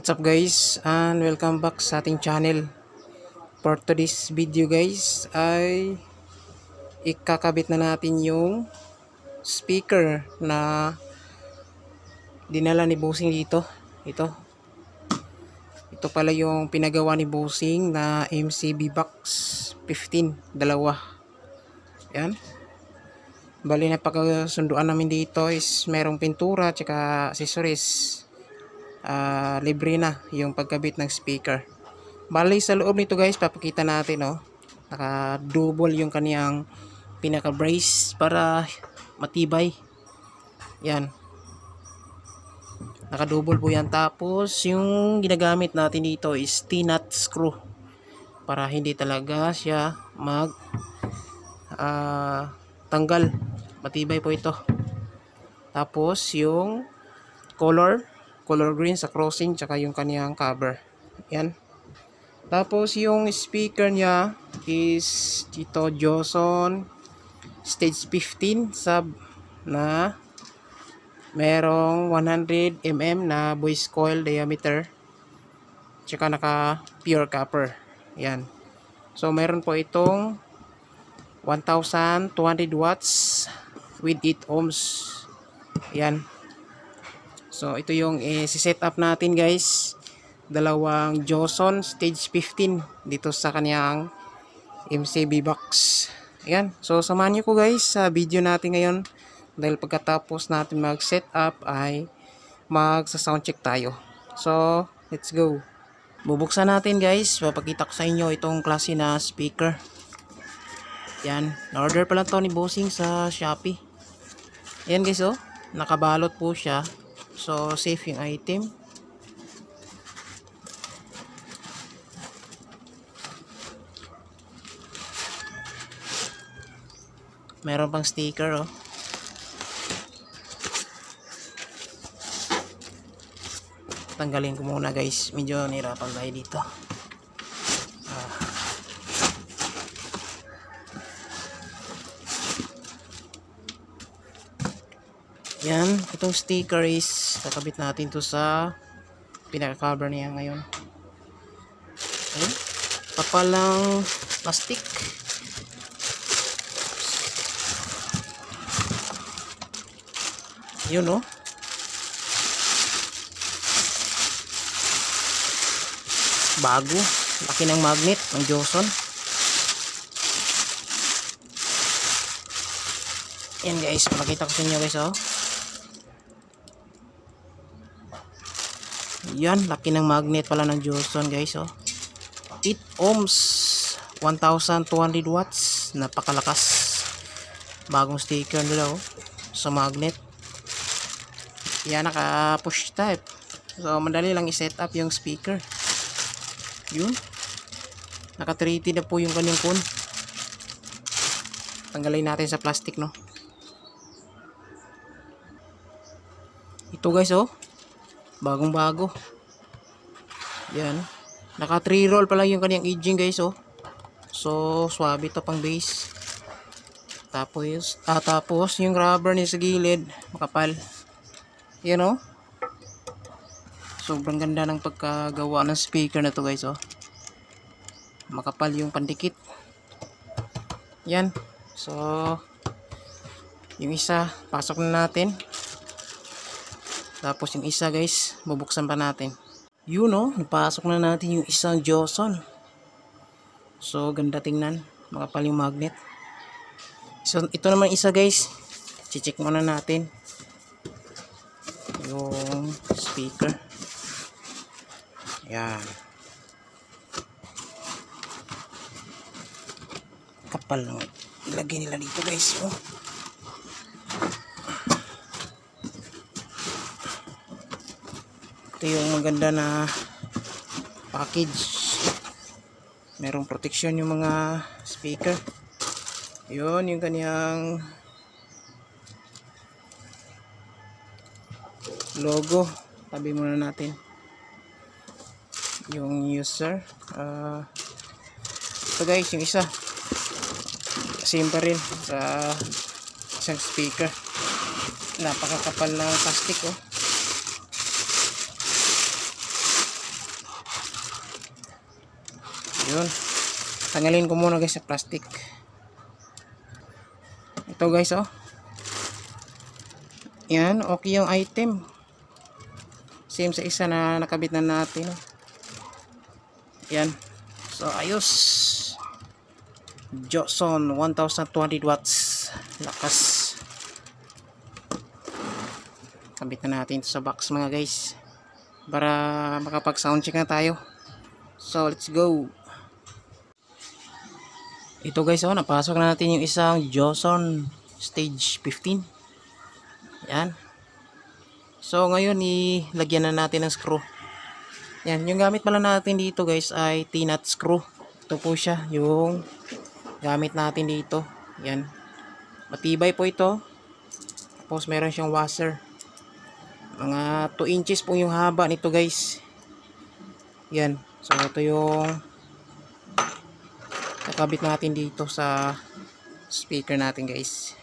What's up guys, and welcome back sa ating channel. For today's video guys ay ikakabit na natin yung speaker na dinala ni Bossing dito. Ito pala yung pinagawa ni Bossing na MCB Box 15, dalawa. Yan. Bali na pagkasunduan namin dito is merong pintura at accessories. Libre na yung pagkabit ng speaker. Bali sa loob nito guys, papakita natin naka double yung kaniyang pinaka brace para matibay. Yan, naka double po yan. Tapos yung ginagamit natin dito is T-nut screw para hindi talaga siya tanggal, matibay po ito. Tapos yung color green sa crossing tsaka yung kaniyang cover. Yan. Tapos yung speaker niya is dito Joson stage 15 sub na merong 100mm na voice coil diameter tsaka naka pure copper. Yan. So meron po itong 1200 watts with 8 ohms. Yan. So ito yung set up natin guys, dalawang Joson stage 15 dito sa kanyang MCB box. Ayan, so samahan nyo ko guys sa video natin ngayon, dahil pagkatapos natin mag set up ay magsa sound check tayo. So let's go. Bubuksan natin guys, papakita ko sa inyo itong klase na speaker. Yan, na-order pa lang to ni Bossing sa Shopee. Ayan guys, nakabalot po siya. So safe yung item. Meron pang sticker Tanggalin ko muna guys, medyo nahirapan tayo dito. Yan, itong sticker is kakabit natin to sa pinaka-cover niya ngayon. Ayan, papalang plastic. Yun bago, laki ng magnet ng Joson. Yan guys, makita ko sa inyo guys yan, laki ng magnet pala ng Joson guys 8 ohms, 1200 watts, napakalakas. Bagong sticker nila sa magnet. Yan, naka push type, so madali lang i-set up yung speaker. Yun, naka 3T na po yung kanyang phone. Tanggalin natin sa plastic ito guys bagong bago. Yan, naka 3 roll pala yung kanyang edging guys so swabe to pang base. Tapos yung rubber niya sa gilid makapal. Yan sobrang ganda ng pagkagawa ng speaker na to guys makapal yung pandikit. Yan, so yung isa pasok na natin. Tapos yung isa guys, bubuksan pa natin. Yun napasok na natin yung isang Joson. So ganda tingnan, makapal yung magnet. So ito naman isa guys, check muna natin yung speaker. Yan, kapal lang ilagay nila dito guys ito yung maganda na package, merong protection yung mga speaker. Yun yung kanyang logo. Tabi muna natin yung user. Ito guys, yung isa same pa rin sa isang speaker, napakakapal na plastic Yun. Tanggalin ko muna guys sa plastic. Ito guys, oh. Yan, okay yung item. Same sa isa na nakabit na natin. Yan. So, ayos. Johnson 1020 watts. Lakas. Kabit na natin ito sa box mga guys. Para makapag sound check na tayo. So, let's go. Ito guys, oh, napasok na natin yung isang Johnson stage 15. Yan. So ngayon ilagyan na natin ng screw. Yan, yung gamit pala natin dito guys ay T-nut screw. Ito po siya, yung gamit natin dito. Yan. Matibay po ito. Tapos meron siyang washer. Mga 2 inches po yung haba nito guys. Yan. So ito yung nakabit natin dito sa speaker natin guys.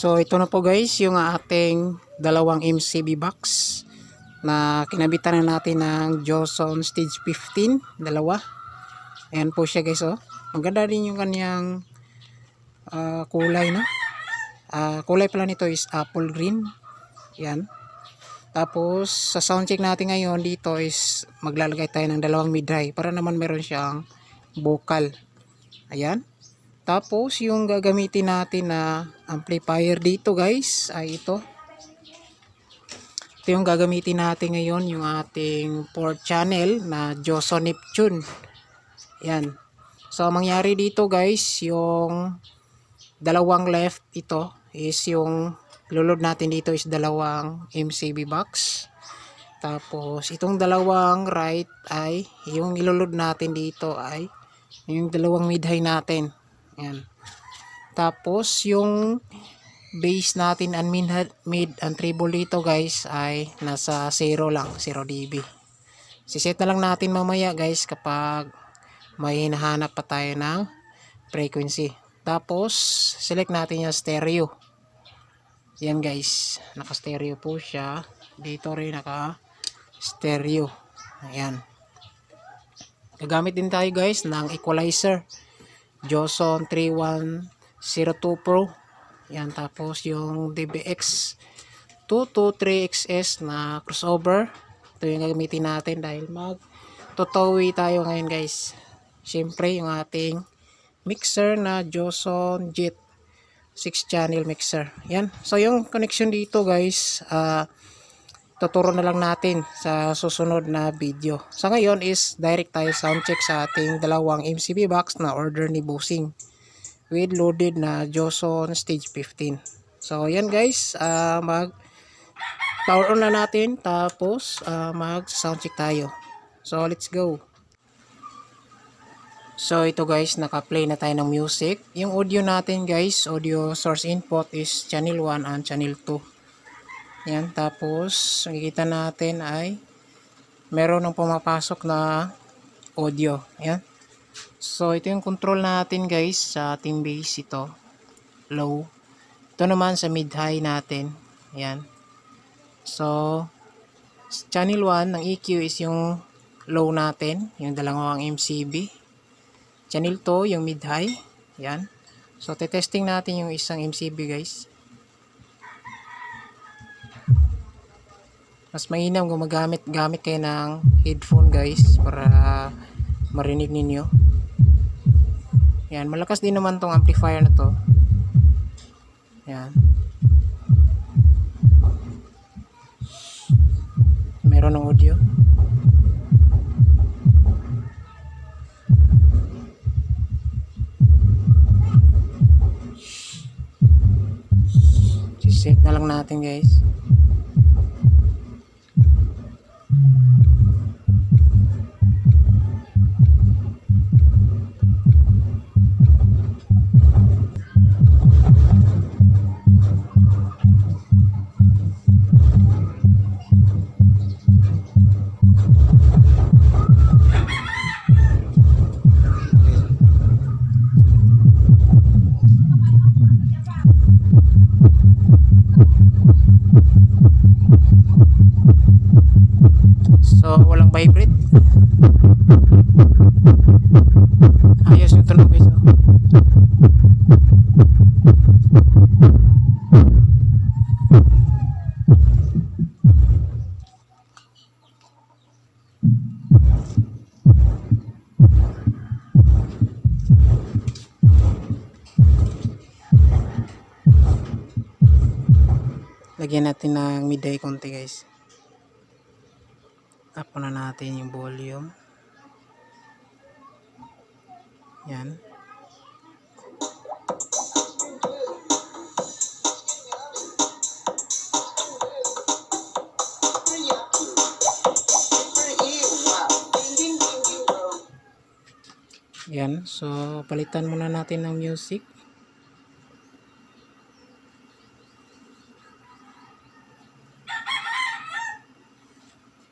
So ito na po guys yung ating dalawang MCB box na kinabitan na natin ng Joson Stage 15, dalawa. Ayan po siya guys, oh. Maganda din yung kanyang kulay, no? Kulay pala nito is apple green. Yan. Tapos sa sound check natin ngayon dito is maglalagay tayo ng dalawang mid-high para naman meron siyang vocal. Ayan. Tapos yung gagamitin natin na amplifier dito guys ay ito. Ito yung gagamitin natin ngayon, yung ating 4 channel na Joson Neptune. Yan. So mangyari dito guys, yung dalawang left ito is yung ilulod natin dito is dalawang MCB box. Tapos itong dalawang right ay yung ilulod natin dito ay yung dalawang mid-high natin. Yan. Tapos yung base natin and mid and treble dito guys ay nasa 0 lang, 0 dB. Siset na lang natin mamaya guys kapag may hinahanap pa tayo ng frequency. Tapos select natin yung stereo. Yan guys, naka stereo po siya. Dito rin naka stereo. Ayan. Gagamit din tayo guys ng equalizer. Joson 3102 Pro. Yan, tapos yung DBX 223XS na crossover. Ito yung gagamitin natin dahil magtotowi tayo ngayon guys. Siyempre yung ating mixer na Joson Jet 6 channel mixer. Yan. So yung connection dito guys, tuturo na lang natin sa susunod na video. Sa ngayon is direct tayo sound check sa ating dalawang MCB box na order ni Bossing with loaded na Joson Stage 15. So yan guys, mag power on na natin tapos mag sound check tayo. So let's go. So ito guys, naka-play na tayo ng music. Yung audio natin guys, audio source input is channel 1 and channel 2. Yan, tapos makikita natin ay meron ng pumapasok na audio. Yan. So ito yung control natin guys sa ating bass, ito low. Ito naman sa mid-high natin. Yan. So channel 1 ng EQ is yung low natin, yung dalawang MCB. Channel 2 yung mid-high. Yan. So testing natin yung isang MCB guys. Mas mainam kung gamit kayo ng headphone guys para marinig ninyo. Yan, malakas din naman tong amplifier na to. Yan. Meron ng audio. Set na lang natin guys. So walang vibrate. Ayos yung tunog guys. Lagyan natin ng mid-high konti guys. Up na natin yung volume. Yan. Yan. So palitan muna natin ng music.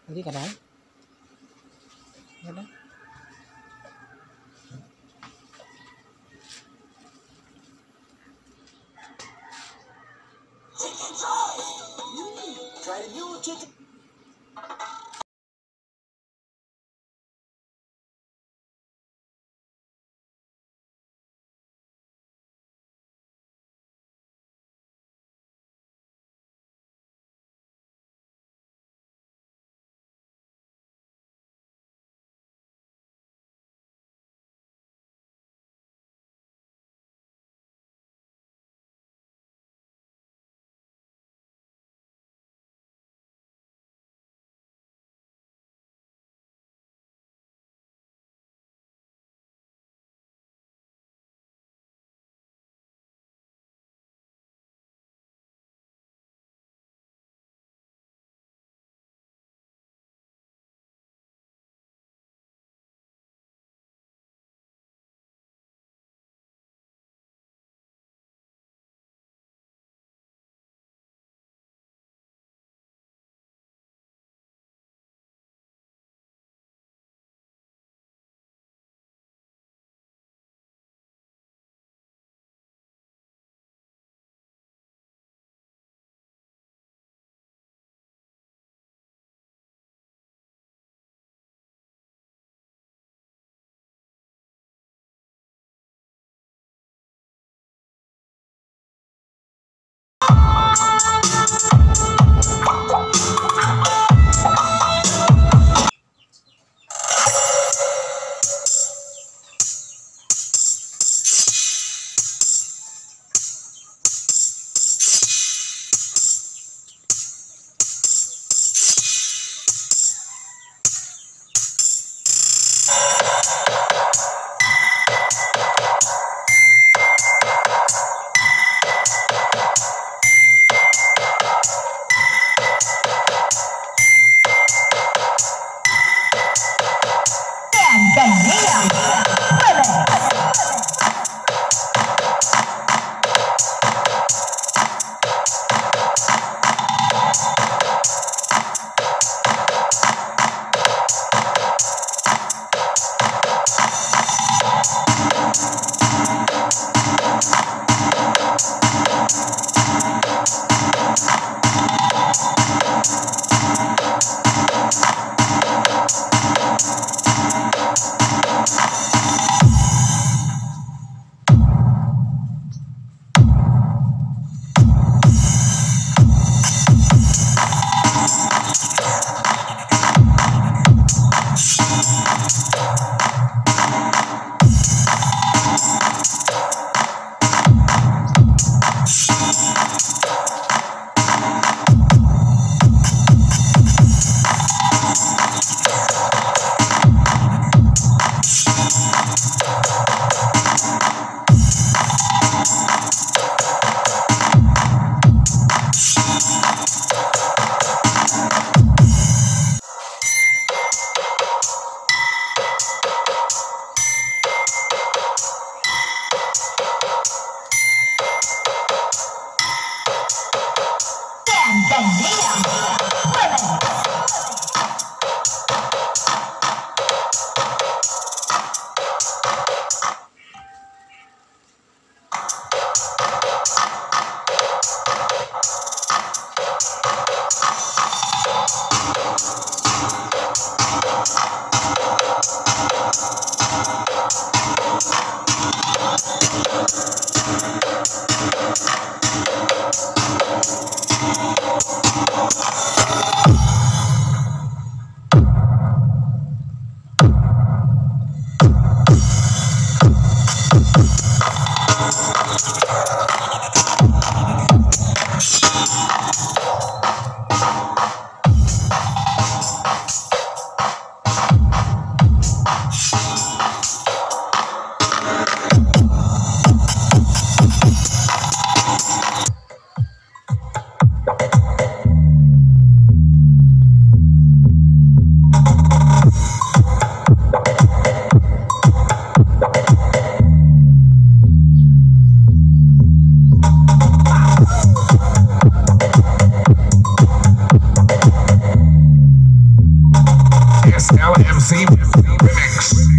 Hindi ka na? Ano? SLMC Remix.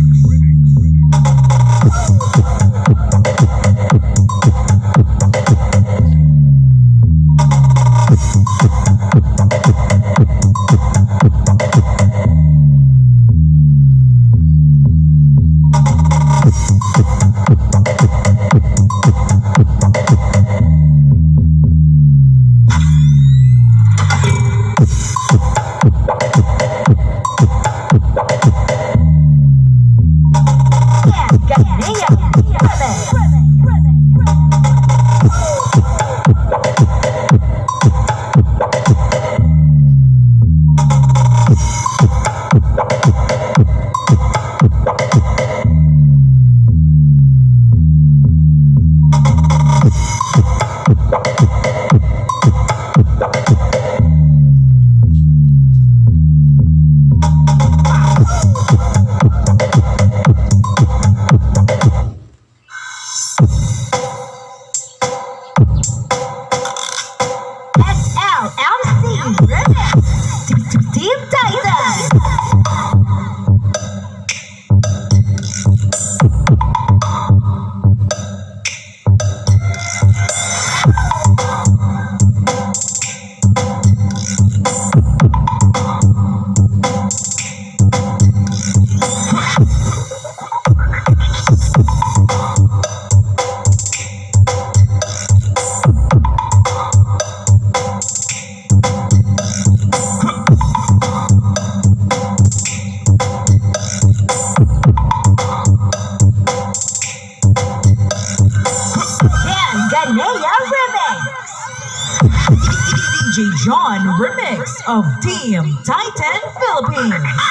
DJ John remix of Team Titan Philippines.